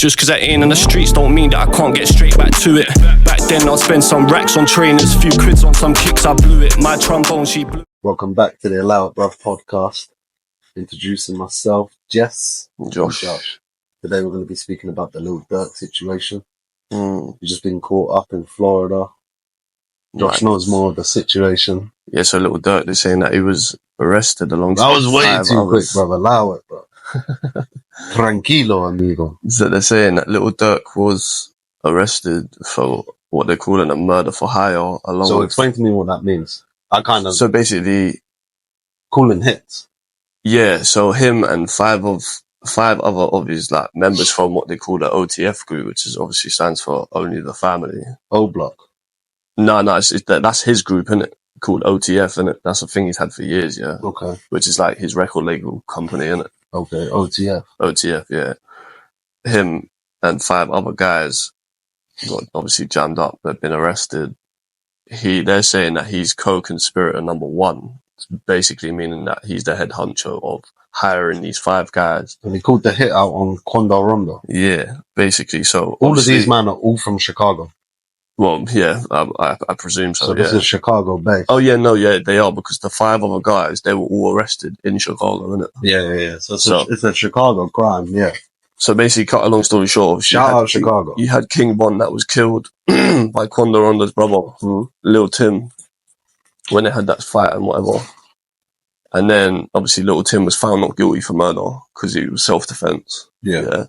Just cause I ain't in the streets don't mean that I can't get straight back to it. Back then I'll spend some racks on trainers, few quids on some kicks, I blew it. My trombone, she blew. Welcome back to the LIL BRUV podcast. Introducing myself, Jess. Josh. Today we're going to be speaking about the Lil Durk situation. He's just been caught up in Florida. Josh knows more of the situation. Yeah, so Lil Durk, they're saying that he was arrested alongside I was way too quick, others. brother. Allow it, bro. Tranquilo, amigo. So they're saying that Lil Durk was arrested for what they're calling a murder for hire. So explain to me what that means. So basically, calling hits. Yeah, so him and five other of his like members from what they call the OTF group, which is obviously stands for Only the Family. O Block. No, that's his group, innit? Called OTF, innit? That's a thing he's had for years, yeah. Okay. Which is like his record label company, innit? Okay, OTF. OTF, yeah. Him and five other guys got obviously jammed up. They've been arrested. They're saying that he's co-conspirator number one, basically meaning that he's the head honcho of hiring these five guys. And he called the hit out on Quando Rondo. Yeah, basically. So all of these men are all from Chicago. Well, yeah, I presume so. So this is Chicago based. Oh yeah, no, yeah, they are, because the five other guys, they were all arrested in Chicago, innit? Yeah. So it's a Chicago crime, yeah. So basically, cut a long story short, shout out Chicago. You had King Von that was killed by Quando Rondo's brother, Lil Tim, when they had that fight and whatever. And then obviously Lil Tim was found not guilty for murder because he was self-defense. Yeah.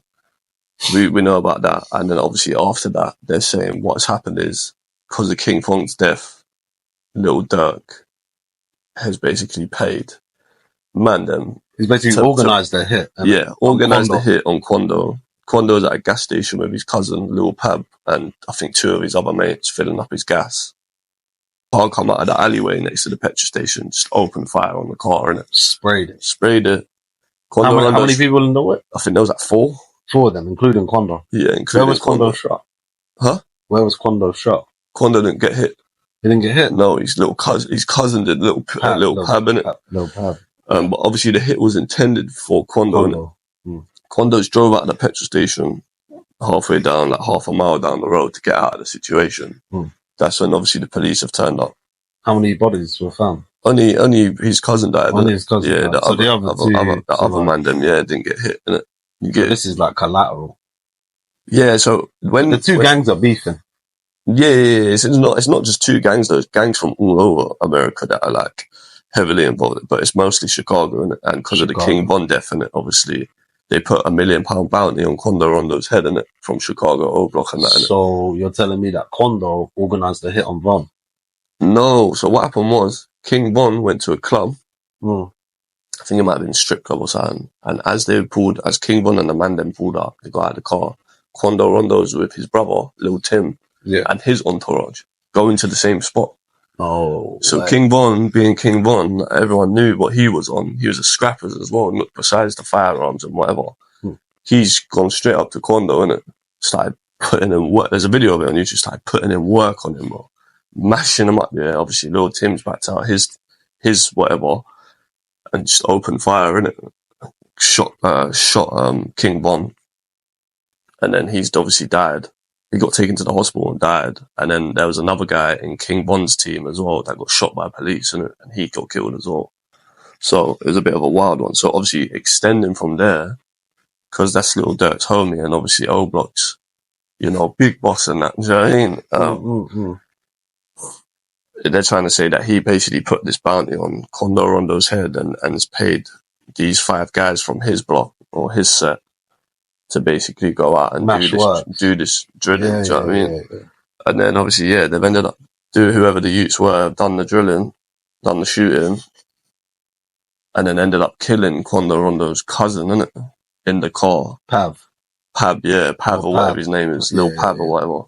We know about that. And then obviously after that, they're saying what's happened is because of King Von's death, Lil Durk has basically paid He's basically organised the hit. Organised the hit on Quando. Quando's at a gas station with his cousin, Lil Pab, and I think two of his other mates filling up his gas. Car come out of the alleyway next to the petrol station, just opened fire on the car, innit? Sprayed it. How many people in the way? I think there was like four. Four of them, including Quando. Yeah, including Where was Quando shot? Huh? Where was Quando shot? Quando didn't get hit. He didn't get hit? No, his cousin did, Lil Pab, innit? Lil Pab. But obviously the hit was intended for Quando. Quando's drove out of the petrol station halfway down, like half a mile down the road to get out of the situation. That's when obviously the police have turned up. How many bodies were found? Only his cousin died. Only his cousin died. The so the other man, didn't get hit, innit? This is like collateral. Yeah, so when the two gangs are beefing. Yeah. It's not just two gangs, though. It's gangs from all over America that are like heavily involved, but it's mostly Chicago, innit? And because of the King Von death, innit, obviously they put £1 million bounty on Quando Rondo's head, innit, from Chicago O Block and that, innit? So you're telling me that Quando organised the hit on Von? No. So what happened was King Von went to a club. I think it might have been a strip club or something. And as King Von and the man then pulled up, they got out of the car. Quando Rondo's with his brother, Lil Tim, and his entourage going to the same spot. Oh. So King Von, being King Von, everyone knew what he was on. He was a scrappers as well. Look, besides the firearms and whatever, he's gone straight up to Quando, innit? Started putting in work. There's a video of it on YouTube. Started putting in work on him, bro. Mashing him up there. Obviously, Lil Tim's backed out his whatever, and just opened fire, innit? Shot King Von, and then he's obviously died. He got taken to the hospital and died. And then there was another guy in King Von's team as well that got shot by police, innit? And he got killed as well. So it was a bit of a wild one. So obviously extending from there, because that's Lil Durk's homie, and obviously O Block's, big boss and that. You know what I mean? They're trying to say that he basically put this bounty on Quando Rondo's head and has paid these five guys from his block or his set to basically go out and do this drilling. Do you know what I mean? Yeah. And then obviously, they've ended up whoever the youths were, have done the drilling, done the shooting, and then ended up killing Quando Rondo's cousin, innit? In the car. Pav, or whatever his name is, Lil Pav or whatever.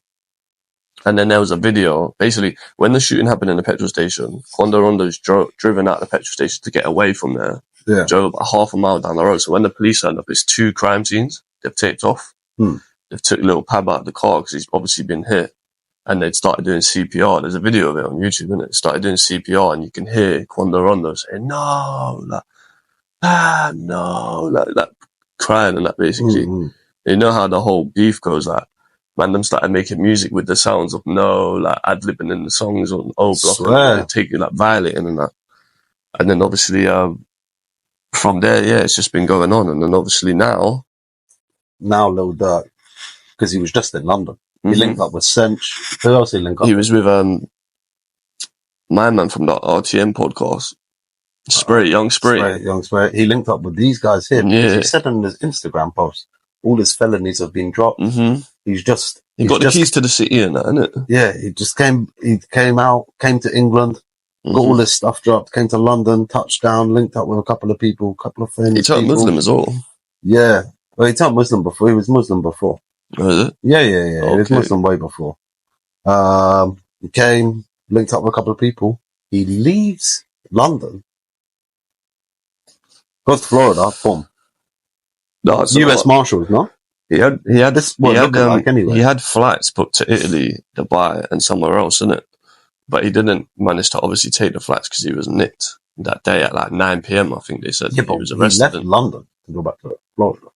And then there was a video, basically, when the shooting happened in the petrol station, Quando Rondo's driven out the petrol station to get away from there. Yeah. Drove about half a mile down the road. So when the police turned up, it's two crime scenes they've taped off. They've took Lil Pab out of the car because he's obviously been hit. And they'd started doing CPR. There's a video of it on YouTube, isn't it? Started doing CPR, and you can hear Quando Rondo saying, no, like, crying and that, basically. You know how the whole beef goes, like, man, them started making music with the sounds of no, like, ad-libbing in the songs on O Block, and they take it, like, violating and that. And then, obviously, from there, yeah, it's just been going on. And then, obviously, now Lil Durk, because he was just in London. He linked up with Sench. Who else he linked up he with? was with, my man from the RTM podcast. Spirit, Young Spirit. Young Spirit. He linked up with these guys here. Yeah. He said in his Instagram post, all his felonies have been dropped. Mm-hmm. He got the keys to the city and that, innit? Yeah, he came to England, got all his stuff dropped, came to London, touchdown, linked up with a couple of people, couple of famous He turned Muslim as well. Yeah. Well, he turned Muslim before. He was Muslim before. Oh, is it? Yeah. Okay. He was Muslim way before. He came, linked up with a couple of people. He leaves London, goes to Florida, boom. No, it's US Marshals, no? He had anyway. He had flights booked to Italy, Dubai, and somewhere else, innit? But he didn't manage to obviously take the flights because he was nicked that day at like 9 p.m. I think they said he was arrested. He left London to go back to Florida.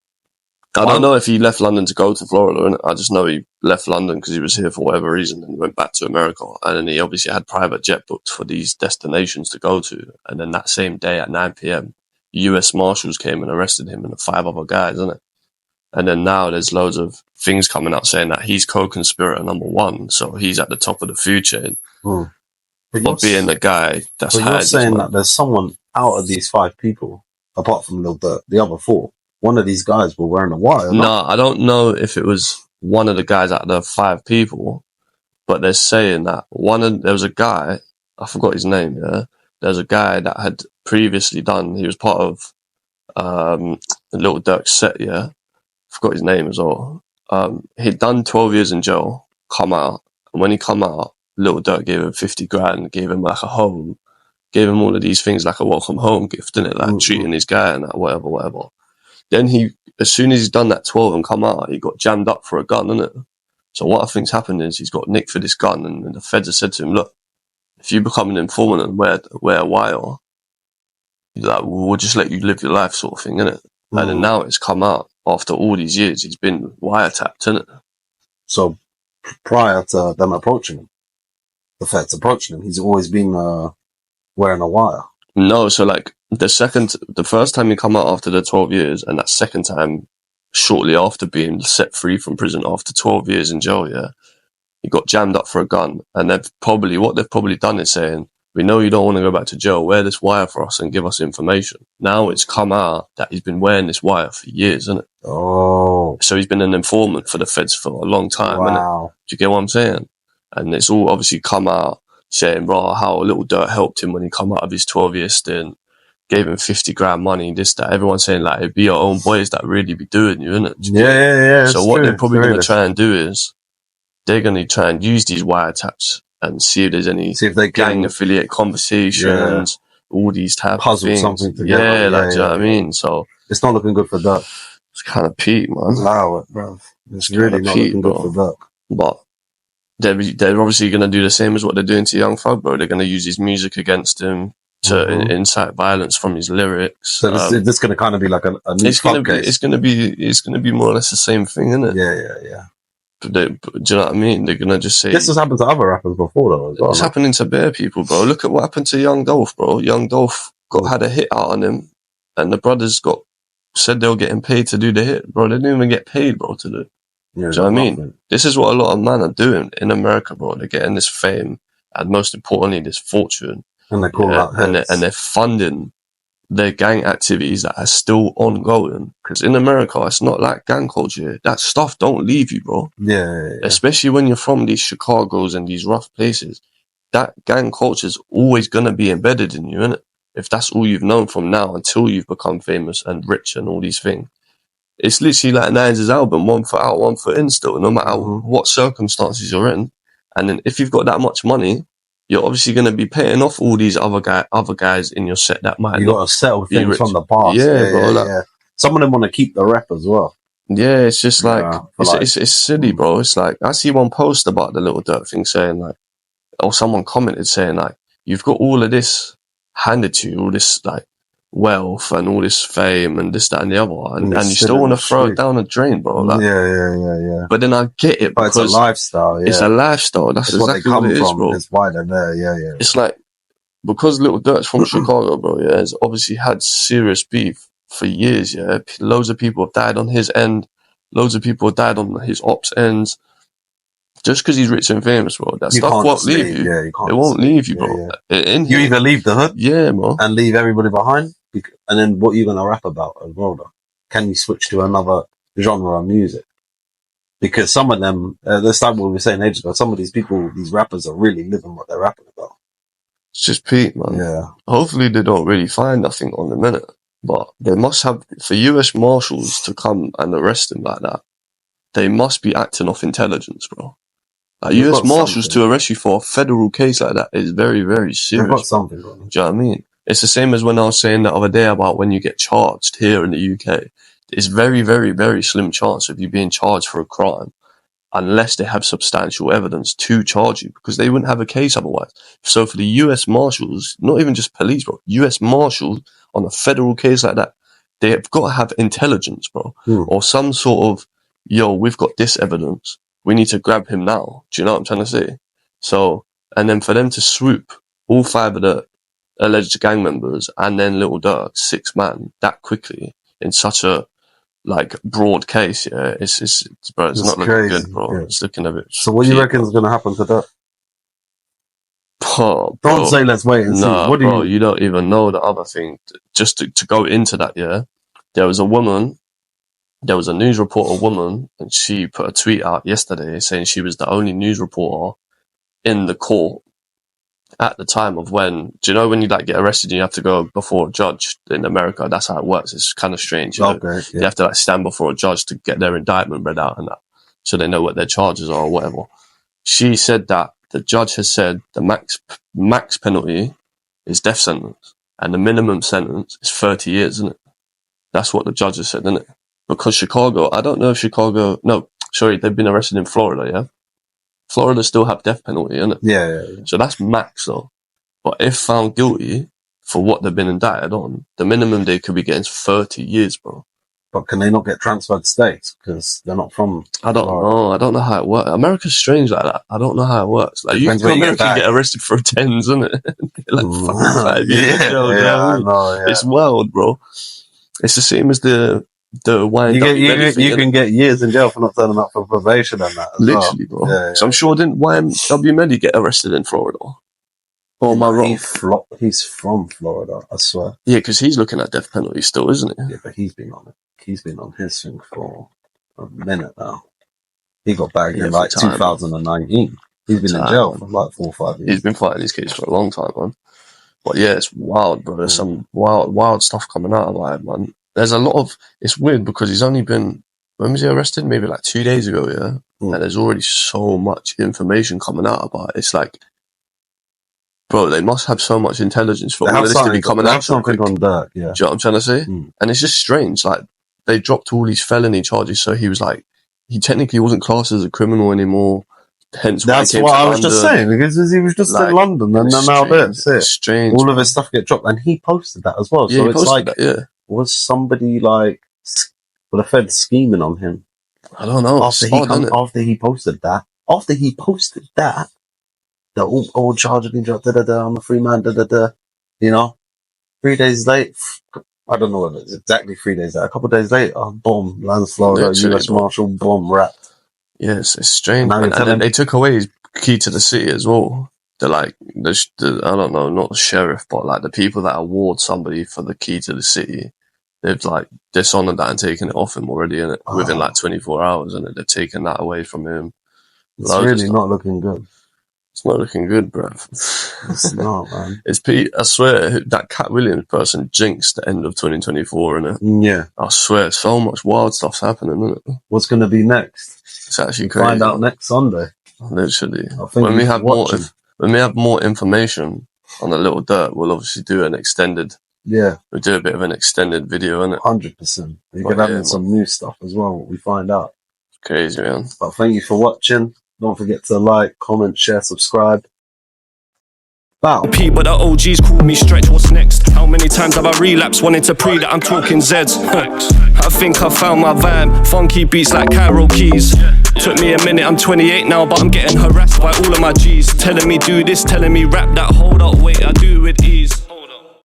I don't know if he left London to go to Florida, innit? I just know he left London because he was here for whatever reason and went back to America. And then he obviously had private jet booked for these destinations to go to. And then that same day at 9 p.m., US Marshals came and arrested him and 5 other guys, innit? And then now there's loads of things coming out saying that he's co-conspirator number 1, so he's at the top of the food chain. But being the guy that's But you're saying that there's someone out of these 5 people, apart from Lil Durk, the other 4, one of these guys were wearing a wire. No, I don't know if it was one of the guys out of the 5 people, but they're saying that there was a guy, I forgot his name, yeah? There's a guy that had previously he was part of Lil Durk's set, yeah? Forgot his name as well. He'd done 12 years in jail, come out, and when he come out, Lil Durk gave him 50 grand, gave him like a home, gave him all of these things like a welcome home gift, innit? Like treating his guy and that, whatever. Then as soon as he's done that 12 and come out, he got jammed up for a gun, innit? So what I think's happened is he's got nicked for this gun, and the feds have said to him, look, if you become an informant and wear a wire, like, we'll just let you live your life, sort of thing, innit? And then now it's come out after all these years, he's been wiretapped, innit? So prior to them approaching him, the feds approaching him, he's always been wearing a wire. No, so like the first time he come out after the 12 years, and that second time shortly after being set free from prison after 12 years in jail, yeah, he got jammed up for a gun. And what they've probably done is saying, we know you don't want to go back to jail, wear this wire for us and give us information. Now it's come out that he's been wearing this wire for years, isn't it? Oh. So he's been an informant for the feds for a long time, wow. Do you get what I'm saying? And it's all obviously come out saying, bro, how Lil Durk helped him when he come out of his 12-year stint, gave him 50 grand money, this, that. Everyone's saying, like, it'd be your own boys that really be doing you, innit? Yeah. So what they're probably going to try and do is they're going to try and use these wiretaps and see if there's any gang affiliate conversations, all these type of things. Something together. Do you know what I mean? So it's not looking good for Durk. It's kind of peak, man. Allow it, bro. It's really not looking good for Durk. But they're obviously going to do the same as what they're doing to Young Thug, bro. They're going to use his music against him to incite violence from his lyrics. So this is going to kind of be like a new Thug case. It's going to be more or less the same thing, isn't it? Yeah. Do you know what I mean? They're going to just say... This has happened to other rappers before, though, as well. It's happening to bare people, bro. Look at what happened to Young Dolph, bro. Young Dolph had a hit out on him, and the brothers said they were getting paid to do the hit, bro. They didn't even get paid, bro, to do it. Do you know what I mean? This is what a lot of men are doing in America, bro. They're getting this fame, and most importantly, this fortune. And they call out heads. And they're funding their gang activities that are still ongoing. Because in America, it's not like gang culture. That stuff don't leave you, bro. Yeah. Especially when you're from these Chicagos and these rough places. That gang culture is always going to be embedded in you, innit? If that's all you've known from now until you've become famous and rich and all these things. It's literally like Nines' album, 1 foot out, 1 foot in still, no matter what circumstances you're in. And then if you've got that much money, you're obviously going to be paying off all these other guys in your set that might. You got to settle things from the past. Yeah, bro. Some of them want to keep the rep as well. Yeah, it's just like it's silly, bro. It's like I see one post about the Lil Durk thing saying like, or someone commented saying like, you've got all of this handed to you, all this like wealth and all this fame and this, that, and the other, and you still still in want to the throw it street. down the drain, bro. Like, Yeah. but then I get it But it's because a lifestyle, it's a lifestyle. That's It's what they exactly what come it is, from. bro. It's why they're there, yeah. It's like, because Lil Durk's from Chicago, bro, yeah, has obviously had serious beef for years, yeah. Loads of people have died on his end. Loads of people have died on his ops ends. Just because he's rich and famous, bro, that You stuff can't won't just leave leave, you. yeah, you can't It won't just leave you, leave, bro. yeah. In You here, either leave the hood yeah, bro. and leave everybody behind, and then what are you going to rap about as well, though? Can you switch to another genre of music? Because some of them, that's like what we were saying ages ago, some of these people, these rappers are really living what they're rapping about. It's just Pete, man. Yeah. Hopefully they don't really find nothing on the minute. But they must have, for US Marshals to come and arrest him like that, they must be acting off intelligence, bro. Like, They've US got Marshals something. to arrest you for a federal case like that is very, very They've serious. got something on them. Do you know what I mean? It's the same as when I was saying the other day about when you get charged here in the UK. It's very, very, very slim chance of you being charged for a crime unless they have substantial evidence to charge you, because they wouldn't have a case otherwise. So for the US Marshals, not even just police, bro, US Marshals on a federal case like that, they have got to have intelligence, bro, or some sort of, yo, we've got this evidence, we need to grab him now. Do you know what I'm trying to say? So, and then for them to swoop all 5 of the alleged gang members and then Lil Durk, 6 man, that quickly in such a like broad case, yeah, it's bro, it's not looking crazy, good, bro. yeah. It's looking a bit. So what do you reckon is going to happen to that? Oh, Don't say let's wait and see. Nah, What do bro, you don't even know the other thing. Just to go into that, yeah, there was a news reporter woman, and she put a tweet out yesterday saying she was the only news reporter in the court at the time of when, do you know when you like get arrested and you have to go before a judge in America? That's how it works. It's kind of strange. You know? You have to like stand before a judge to get their indictment read out and that, so they know what their charges are or whatever. She said that the judge has said the max penalty is death sentence and the minimum sentence is 30 years, isn't it? That's what the judge has said, isn't it? Because Chicago, I don't know if they've been arrested in Florida, yeah? Florida still have death penalty, innit? Yeah. So that's max, though. But if found guilty for what they've been indicted on, the minimum they could be getting is 30 years, bro. But can they not get transferred states because they're not from? I don't know. I don't know how it works. America's strange like that. I don't know how it works. Like, you can get arrested for a tens, isn't it? Like fucking 5 years. I know. Yeah. It's wild, bro. It's the same as the you can get years in jail for not turning up for probation and that. Literally, bro. Yeah. So I'm sure didn't YMW Melly get arrested in Florida? Or am I wrong? He's from Florida, I swear. Yeah, because he's looking at death penalty still, isn't he? Yeah, but he's been on it. He's been on his thing for a minute now. He got bagged in like 2019. He's been in jail for like 4 or 5 years. He's been fighting his case for a long time, man. But yeah, it's wild, bro. There's some wild stuff coming out of it, man. There's a lot of, it's weird because he's only been, when was he arrested? Maybe like 2 days ago, yeah? And there's already so much information coming out about it. It's like, bro, they must have so much intelligence for all of this to be coming out. They have something on Durk, yeah. Do you know what I'm trying to say? And it's just strange. Like, they dropped all these felony charges, so he was like, he technically wasn't classed as a criminal anymore. Hence why that's what I was just saying, because he was just in London and then now that's it. Strange. All of his stuff get dropped, and he posted that as well. Yeah, so it's like, was somebody like, were the feds scheming on him? I don't know. After he posted that, the old charge had been dropped, I'm a free man, you know, 3 days late, I don't know whether it's exactly 3 days later, a couple of days later, boom, lands Florida, US Marshal, boom, wrapped. Yes, it's strange. And then they took away his key to the city as well. They're like, I don't know, not the sheriff, but like the people that award somebody for the key to the city, they've like dishonored that and taken it off him already, innit? Within like 24 hours, and they've taken that away from him. It's really not looking good. It's not looking good, bruv. It's not, man. It's Pete. I swear, that Cat Williams person jinxed the end of 2024, innit? Yeah. I swear, so much wild stuff's happening, innit? What's going to be next? It's actually crazy. Find out next Sunday. Literally. When we have more information on the Lil Durk, we'll obviously do an extended. Yeah. We'll do a bit of an extended video, innit? 100%. You can have some new stuff as well, what we find out. Crazy, man. But thank you for watching. Don't forget to like, comment, share, subscribe. Bow. P, but the OGs call me Stretch, what's next? How many times have I relapsed, wanting to pre that I'm talking Zeds? I think I found my vibe, funky beats like Cairo Keys. Took me a minute, I'm 28 now, but I'm getting harassed by all of my G's. Telling me do this, telling me rap that, hold up,